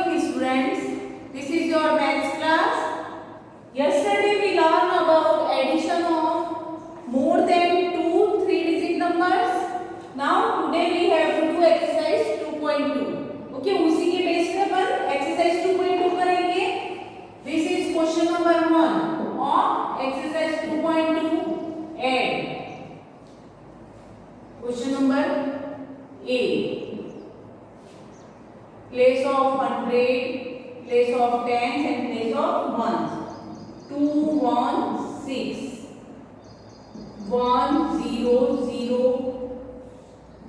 morning students. This is your maths class. Yesterday we learned about addition of more than 2 3-digit numbers. Now today we have to do exercise 2.2. Okay, उसी के base पे अपन exercise 2.2 करेंगे. This is question number 1 of exercise 2.2. Add. Question number A. Place of 100, place of tens and place of ones. 2 1 6 1 0 0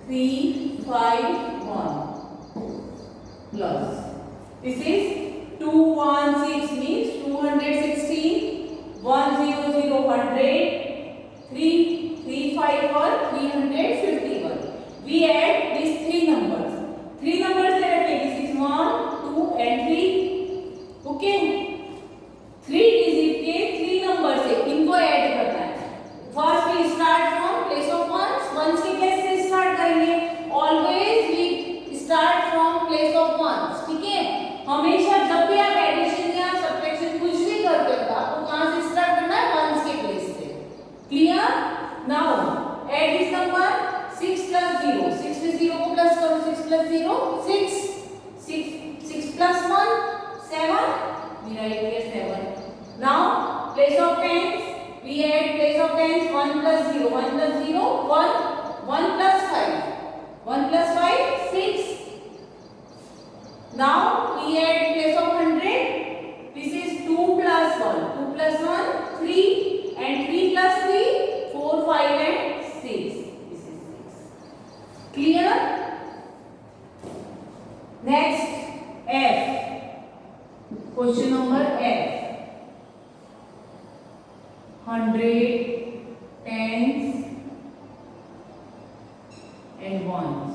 3 5 1 plus. This is 2 1 6 means 216. 1 0 0 100. 3 3 5 1 351. We add these three numbers. Three numbers they रखें. This is 1 2 and 3. Okay. 3 digit के 3 numbers है. इनको add करना है. First we start from place of ones. Ones के place से start करेंगे. Always we start from place of ones. ठीक है. हमेशा जब भी आप एडिशन या सब्ट्रैक्शन कुछ भी करते हो आपको कहाँ से स्टार्ट करना है? ones के place से. Clear? Now add this number 6 plus 0. 6 से 0 को प्लस करो. 6 plus 0 6. 6 plus 1 7. We write here 7. Now place of tens. We add place of tens 1 plus 0. 1 plus 0 1. 1 plus 5. 1 plus 5 6. Now we add place of 100. This is 2 plus 1. 2 plus 1 3 and 3 plus 3 4 5 and 6. This is 6. Clear? Next F. Question number F. 100 tens and ones.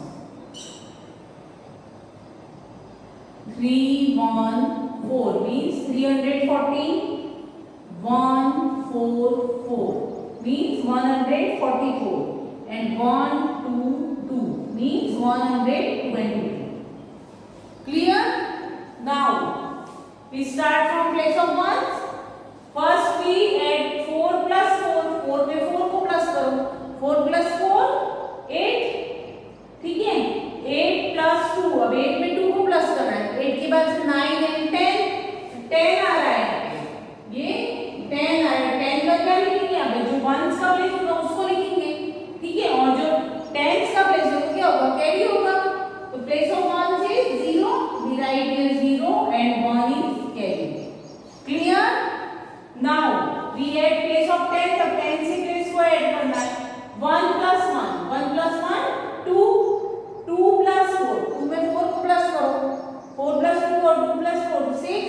3 1 4 means 314. 1 4 4 means 144 and 1 2 2 means 122. Clear? Now we start from place of ones. First we add 4 plus 4. 4 में 4 को plus करो. 4 plus 4 8. ठीक है. 8 plus 2. अब 8 में 2 को plus करना है. 8 के बाद 9 and 10. 10 आ रहा है. ये 10 आ रहा है. 10 का क्या लिखेंगे? अब जो ones का प्लेस होगा उसको लिखेंगे. ठीक है. और जो tens का प्लेस होगा क्या होगा? कैरी होगा. तो place of ones is 0. We write here 0 and 1 is carry. Clear? Now we add place of tens. अब tens से place को ऐड करना है. 1 plus 1. 1 plus 1 2. 2 plus 4. 2 में 4 को प्लस करो. 4 plus 2 और 2 plus 4 6.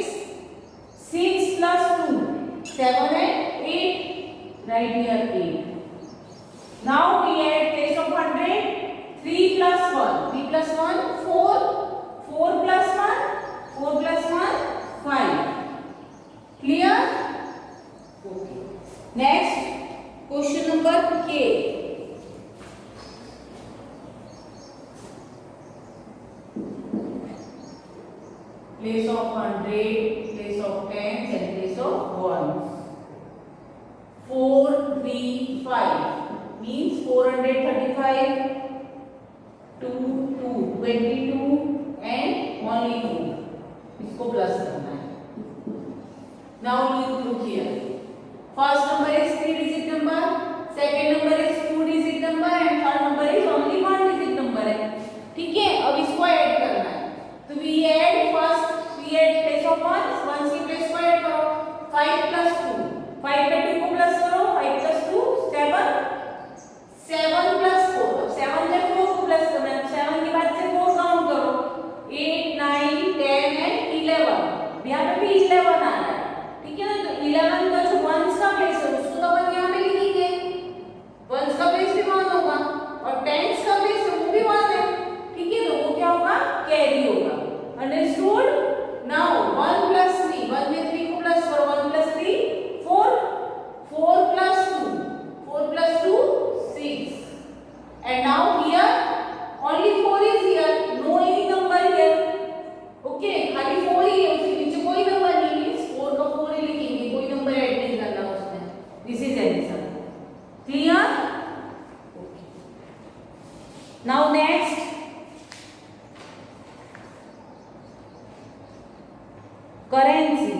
6 plus 2 7 and 8. Write here 8. Now we add place of 100. 3 plus 1. 3 plus 1 4. 4 plus 1. 4 plus 1 5. Clear? Okay. Next question number K. Place of 100, place of tens and place of ones. 4 3 5 means 435. 2 2 22 and only 2. इसको plus करना है. Now you look here. First number is 3-digit number. Second number is 2-digit number and third number is only 1-digit number है. ठीक है. अब इसको add करना है. तो we add first. We add place of ones. Ones की place को ऐड करो. 5 plus 2. 5 पे 2 को प्लस करो. 5 plus 2 7. 7 plus 4. 7 पे 4 को प्लस करना है. 7 के बाद से 4 काउंट करो. 8 9 10 and 11. यहाँ पे भी 11 आ रहा है. ठीक है ना. तो 11 का जो ones का प्लेस है उसको तो अपन यहाँ पे लिखेंगे. ones का प्लेस भी 1 होगा. next currency.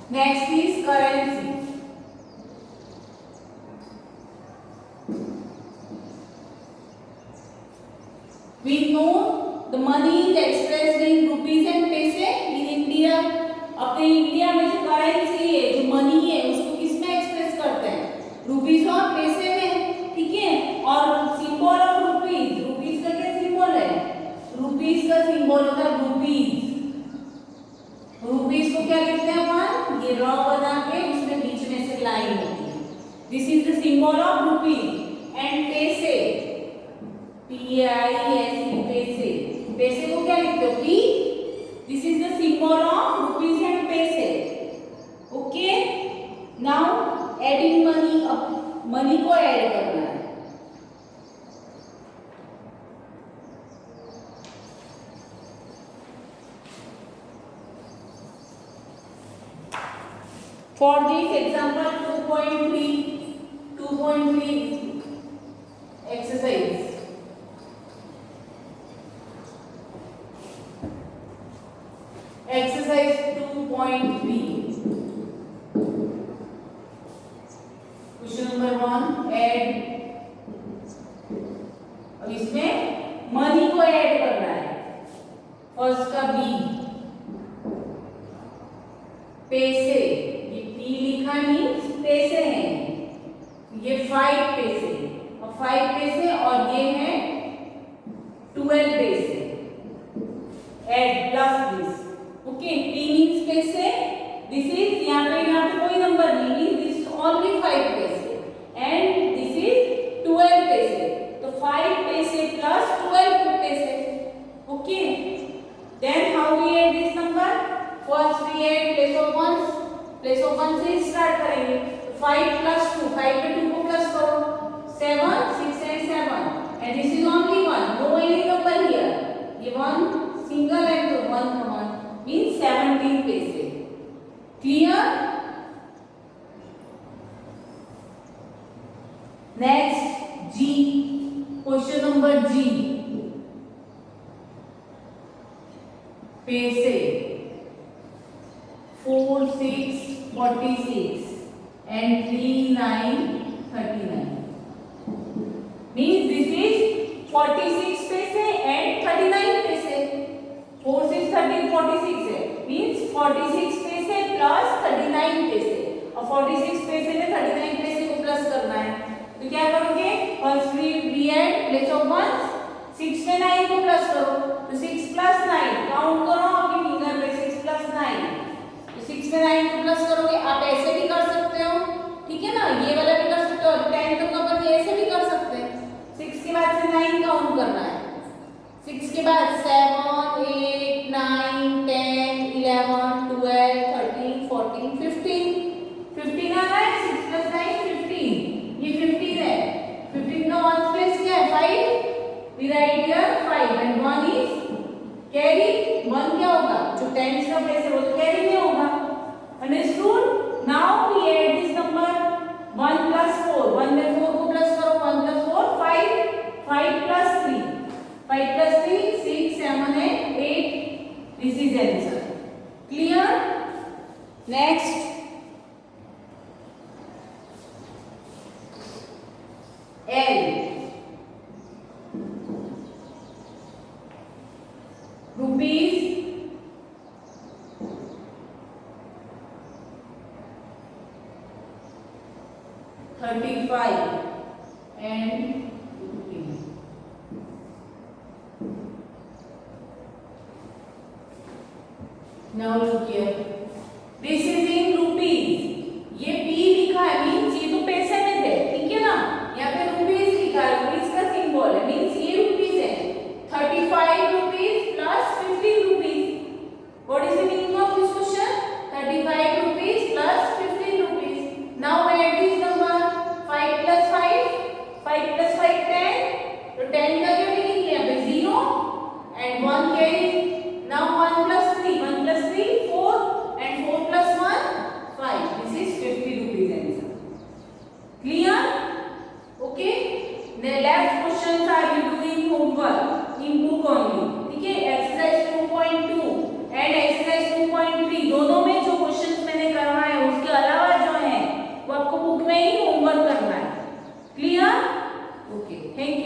Next is currency. We know the money is expressed in rupees and पैसे in India. अपने इंडिया में जो करेंसी है, जो मनी है, उसको किस में एक्सप्रेस करते हैं? रुपीस और पैसे में, ठीक है? और सिंबल ऑफ रुपीस, रुपीस का क्या सिंबल है? रुपीस का सिंबल होता है रुपीस। रुपीस को क्या लिखते हैं अपन? ये रॉ बना के उसमें बीच में से लाइन होती है। This is the symbol of rupees. And पैसे, PISE, पैसे, पैसे को क्या लिखते हो? P। This is the symbol of rupees and पैसे। ओके, नाउ एडिंग मनी, अब मनी को ऐड करना है। For this example 2.3 exercise. Exercise 2.3. Question number 1, add. अब इसमें मनी को ऐड करना है। फर्स्ट का B, पैसे, ये P लिखा मीन्स पैसे हैं, ये 5 पैसे, और 5 पैसे और ये है 12 पैसे। Add plus this, okay, P means पैसे, दिस इज यहाँ पे कोई नंबर नहीं, मीन्स दिस इज ओनली 5 पैसे एंड दिस इज 12 पैसे, तो 5 पैसे प्लस 12 पैसे। Okay, then how we add this number? First we add place of ones, place of one से स्टार्ट करेंगे। 5 प्लस 2, 5 पे 2 को प्लस करो, 7, 6 and 7, and this is only 1, no any number here, ये 1 single and 1 means 17 पैसे। Clear? Next G, question number G, पैसे 4, 6, 46 and 3, 9, 39 means this is 46 पैसे and 39 पैसे। 4, 6, 13, 46 है, means 46 पैसे प्लस 39 पैसे, और 46 पैसे में 39 पैसे को प्लस करना है, तो क्या करोगे? First we add place of ones, 6 में 9 को प्लस करो, तो 6 प्लस 9, काउंट करो अपनी फिंगर पे, 6 प्लस 9, तो 6 में 9 को प्लस करोगे। आप ऐसे भी कर सकते हो, ठीक है ना, ये वाला भी कर सकते हो, 10 तक अपन ऐसे भी कर सकते हैं। 6 के बाद से 9 काउंट करना है, 6 के बाद 7, 8, 9, 10, 11, 12, 13, 14, 15, 15 आ रहा है, 6 प्लस 9 15, ये 15 है, 15 का 1 प्लेस क्या है? 5, we write here 5 and 1 is carry, 1 क्या होगा? जो 10 का प्लेस है वो तो कैरी में होगा। Understood? Now we add this number 1 plus 4, 1 में 4 को प्लस करो, 1 plus 4 5, 5 plus 3, 5 plus 3 6, 7 and 8, this is answer. Clear? Next L, rupees 35 and 15. Now look here, this is in rupees, ये P लिखा है मीन्स ये तो पैसे में थे, ठीक है ना, left questions are you doing homework in book only, ठीक है। एक्सरसाइज 2.2 एंड एक्सरसाइज 2.3 दोनों में जो क्वेश्चंस मैंने करवाए हैं उसके अलावा जो है वो आपको बुक में ही होमवर्क करना है। क्लियर? Okay, thank you.